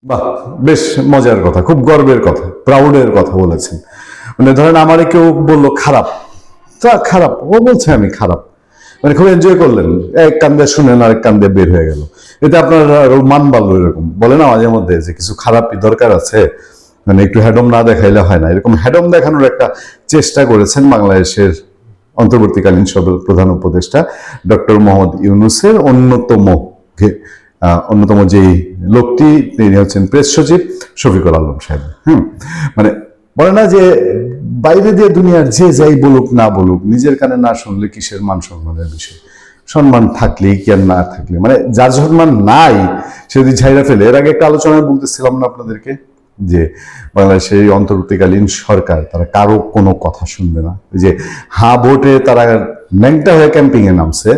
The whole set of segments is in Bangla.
বাহ, বেশ মজার কথা, খুব গর্বের কথা, প্রাউডের কথা বলেছেন। মানে ধরেন আমারে কেউ বললো খারাপ, তা খারাপ, ও বলছে আমি খারাপ, মানে খুব এনজয় করলেন, এক কান্দে শুনেন আর এক কান্দে বের হয়ে গেল। এটা আপনার মান বাড়লো, এরকম বলে না মাঝে মধ্যে যে কিছু খারাপই দরকার আছে, মানে একটু হ্যাডম না দেখাইলে হয় না, এরকম হ্যাডম দেখানোর একটা চেষ্টা করেছেন বাংলাদেশের অন্তর্বর্তীকালীন প্রধান উপদেষ্টা ডক্টর মোহাম্মদ ইউনূসের অন্যতম যেই লোকটি, তিনি হচ্ছেন প্রেস সচিব শফিকুল আলম সাহেব। মানে বলে না যে বাইরে দিয়ে দুনিয়ার যে যাই বলুক না বলুক, নিজের কানে না শুনলে কিসের মান সম্মানের বিষয়, সম্মান থাকলেই কি আর না থাকলে, মানে যার সম্মান নাই সে যদি ঝাইরা ফেলে। এর আগে একটা আলোচনায় বলতেছিলাম না আপনাদেরকে যে বাংলাদেশের এই অন্তর্বর্তীকালীন সরকার তারা কারো কোনো কথা শুনবে না। যে ভোটে তারা ন্যাংটা হয়ে ক্যাম্পিং এ নামছে,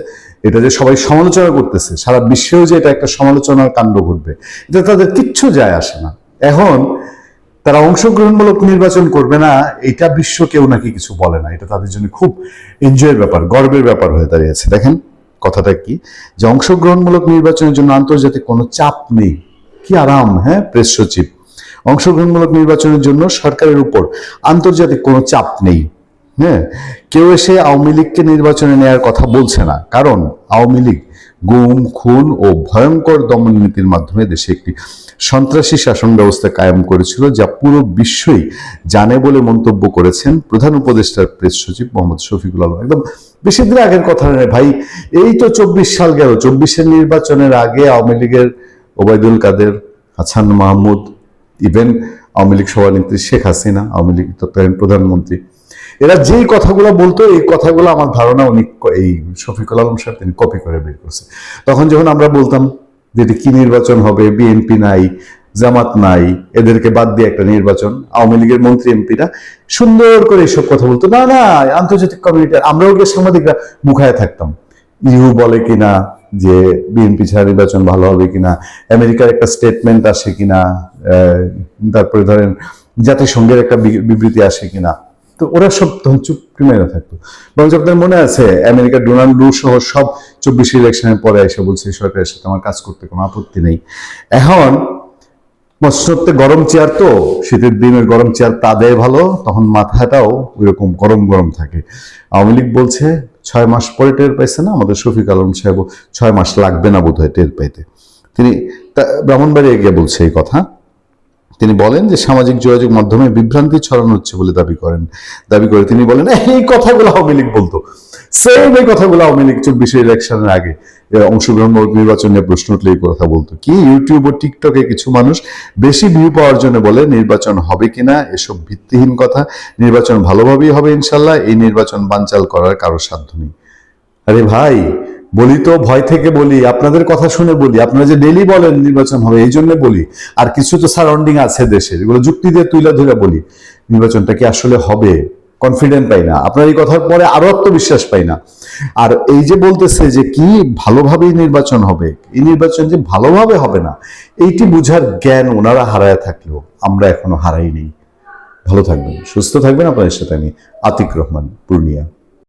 এটা যে সবাই সমালোচনা করতেছে, সারা বিশ্বেও যে এটা একটা সমালোচনার কাণ্ড ঘটবে, এটা তাদের কিচ্ছু যায় আসে না। এখন তারা অংশগ্রহণমূলক নির্বাচন করবে না, এটা বিশ্ব কেউ নাকি কিছু বলে না, এটা তাদের জন্য খুব এনজয়ের ব্যাপার, গর্বের ব্যাপার হয়ে দাঁড়িয়েছে। দেখেন কথাটা কি, যে অংশগ্রহণমূলক নির্বাচনের জন্য আন্তর্জাতিক কোনো চাপ নেই। কি আরাম! হ্যাঁ, প্রেস সচিব, অংশগ্রহণমূলক নির্বাচনের জন্য সরকারের উপর আন্তর্জাতিক কোনো চাপ নেই। হ্যাঁ, কেউ এসে আওয়ামী লীগকে নির্বাচনে নেওয়ার কথা বলছে না, কারণ আওয়ামী লীগ গুম, খুন ও ভয়ঙ্কর দমন নীতির মাধ্যমে দেশে একটি সন্ত্রাসী শাসন ব্যবস্থা কায়েম করেছিল, যা পুরো বিশ্বই জানে বলে মন্তব্য করেছেন প্রধান উপদেষ্টার প্রেস সচিব মোহাম্মদ শফিকুল আলম। একদম বেশি দিন আগের কথা নয় ভাই, এই তো 24 সাল গেল, 24-এর নির্বাচনের আগে আওয়ামী লীগের ওবায়দুল কাদের, হাসান মাহমুদ, ইভেন আওয়ামী লীগ সভানেত্রী শেখ হাসিনা, আওয়ামী লীগ তৎকালীন প্রধানমন্ত্রী, এরা যেই কথাগুলো বলতো, এই কথাগুলো আমার ধারণা উনি এই শফিকুল আলম সাহেব তিনি কপি করে বের করছে। তখন যখন আমরা বলতাম যে এটা কি নির্বাচন হবে, বিএনপি নাই, জামাত নাই, এদেরকে বাদ দিয়ে একটা নির্বাচন, আওয়ামী লীগের মন্ত্রী এমপিরা সুন্দর করে এইসব কথা বলতো, না না আন্তর্জাতিক কমিউনিটি, আমরাও গিয়ে সাংবাদিকরা মুখায় থাকতাম, ইউ বলে কিনা যে বিএনপি ছাড়া নির্বাচন ভালো হবে কিনা, আমেরিকার একটা স্টেটমেন্ট আসে কিনা, তারপরে ধরেন জাতিসংঘের একটা বিবৃতি আসে কিনা। তো ওরা সব তখন চুপ মেরে থাকতো। বরঞ্চ আপনার মনে আছে আমেরিকার ডোনাল্ড ট্রাম্প সহ সব 24 ইলেকশনের পরে এসে বলছে সরকারের সাথে আমার কাজ করতে কোনো আপত্তি নেই। এখন মসনদে গরম চেয়ার, তো শীতের দিনের গরম চেয়ার তাদের ভালো, তখন মাথাটাও ওইরকম গরম গরম থাকে। আওয়ামী লীগ বলছে 6 মাস পরে টের পাইছে না, আমাদের শফিক আলম সাহেব 6 মাস লাগবে না বোধহয় টের পাইতে। তিনি ব্রাহ্মণবাড়িয়া গিয়ে বলছে এই কথা। তিনি বলেন যে সামাজিক যোগাযোগ মাধ্যমে বিভ্রান্তি ছড়ানো হচ্ছে বলে দাবি করে তিনি বলেন এই কথাগুলো আওয়ামী লীগ বলতো, সেম এই কথাগুলো আওয়ামী লীগ 24 ইলেকশনের আগে অংশগ্রহণমূলক নির্বাচন নিয়ে প্রশ্ন উঠলে এই কথা বলতো। কি ইউটিউব ও টিকটকে কিছু মানুষ বেশি ভিউ পাওয়ার জন্য বলে নির্বাচন হবে কিনা, এসব ভিত্তিহীন কথা, নির্বাচন ভালোভাবেই হবে ইনশাল্লাহ, এই নির্বাচন বানচাল করার কারো সাধ্য নেই। আরে ভাই, বলি তো ভয় থেকে বলি, আপনাদের কথা শুনে বলি, আপনারা যে ডেইলি বলেন নির্বাচন হবে এই জন্য বলি, আর কিছু তো সারাউন্ডিং আছে দেশের, এগুলো যুক্তি দিয়ে তুলে ধরে বলি। নির্বাচনটা কি আসলে হবে কনফিডেন্ট পাই না, আপনার এই কথার পরে আরো আত্মবিশ্বাস পাই না। আর এই যে বলতেছে যে কি ভালোভাবেই নির্বাচন হবে, এই নির্বাচন যে ভালোভাবে হবে না, এইটি বুঝার জ্ঞান ওনারা হারায় থাকলেও আমরা এখনো হারাইনি। ভালো থাকবেন, সুস্থ থাকবেন, আপনাদের সাথে আমি আতিক রহমান, পূর্ণিয়া।